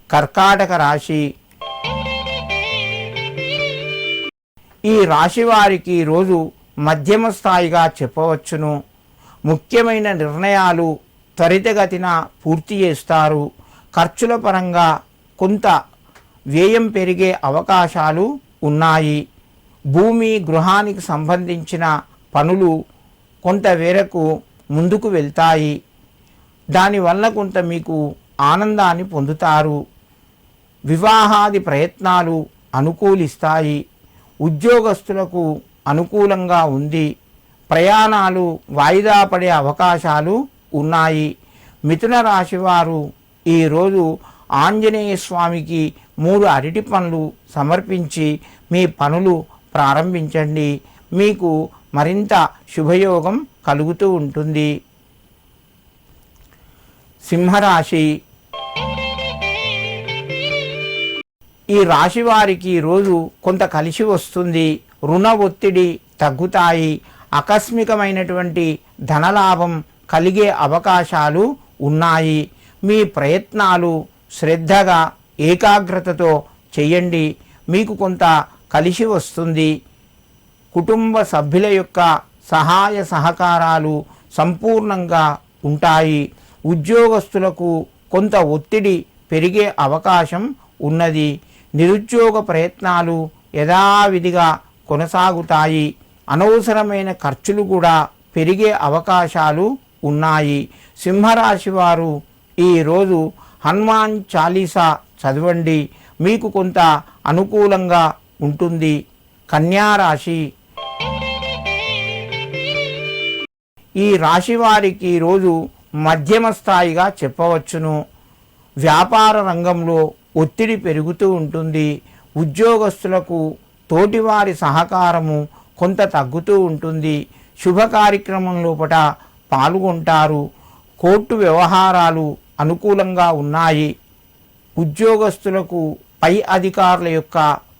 కర్కాటక రాశి. ఈ రాశి వారికి రోజు మధ్యమ స్థాయిగా చెప్పవచ్చును. ముఖ్యమైన నిర్ణయాలు త్వరితగతిన పూర్తి చేస్తారు. ఖర్చుల పరంగా కొంత వ్యయం పెరిగే అవకాశాలు ఉన్నాయి. భూమి గృహానికి సంబంధించిన పనులు కొంతవరకు ముందుకు వెళ్తాయి. దానివల్ల కొంత మీకు ఆనందాన్ని పొందుతారు. వివాహాది ప్రయత్నాలు అనుకూలిస్తాయి. ఉద్యోగస్తులకు అనుకూలంగా ఉంది. ప్రయాణాలు వాయిదా పడే అవకాశాలు ఉన్నాయి. మిథున రాశి వారు ఈరోజు ఆంజనేయ స్వామికి 3 అరటి పండ్లు సమర్పించి మీ పనులు ప్రారంభించండి. మీకు మరింత శుభయోగం కలుగుతూ ఉంటుంది. సింహరాశి. ఈ రాశి వారికి రోజు కొంత కలిసి వస్తుంది. రుణ ఒత్తిడి తగ్గుతాయి. ఆకస్మికమైనటువంటి ధనలాభం కలిగే అవకాశాలు ఉన్నాయి. మీ ప్రయత్నాలు శ్రద్ధగా ఏకాగ్రతతో చేయండి. మీకు కొంత కలిసి వస్తుంది. కుటుంబ సభ్యుల యొక్క సహాయ సహకారాలు సంపూర్ణంగా ఉంటాయి. ఉద్యోగస్తులకు కొంత ఒత్తిడి పెరిగే అవకాశం ఉన్నది. నిరుద్యోగ ప్రయత్నాలు యథావిధిగా కొనసాగుతాయి. అనవసరమైన ఖర్చులు కూడా పెరిగే అవకాశాలు ఉన్నాయి. సింహరాశి వారు ఈరోజు హనుమాన్ చాలీసా చదవండి. మీకు కొంత అనుకూలంగా ఉంటుంది. కన్యారాశి. ఈ రాశి వారికి రోజు మధ్యమ స్థాయిగా చెప్పవచ్చును. వ్యాపార రంగంలో ఒత్తిడి పెరుగుతూ ఉంటుంది. ఉద్యోగస్తులకు తోటివారి సహకారము కొంత తగ్గుతూ ఉంటుంది. శుభ కార్యక్రమం లోపల పాల్గొంటారు. కోర్టు వ్యవహారాలు అనుకూలంగా ఉన్నాయి. ఉద్యోగస్తులకు పై అధికారుల యొక్క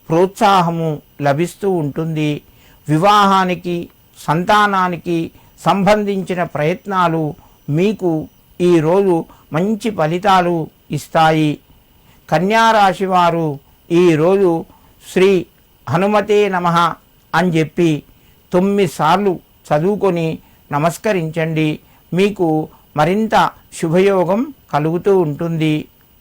ప్రోత్సాహము లభిస్తూ ఉంటుంది. వివాహానికి సంతానానికి సంబంధించిన ప్రయత్నాలు మీకు ఈరోజు మంచి ఫలితాలు ఇస్తాయి. కన్యారాశి వారు ఈరోజు శ్రీ హనుమతే నమః అని చెప్పి 9 సార్లు చదువుకొని నమస్కరించండి. మీకు మరింత శుభయోగం కలుగుతూ ఉంటుంది.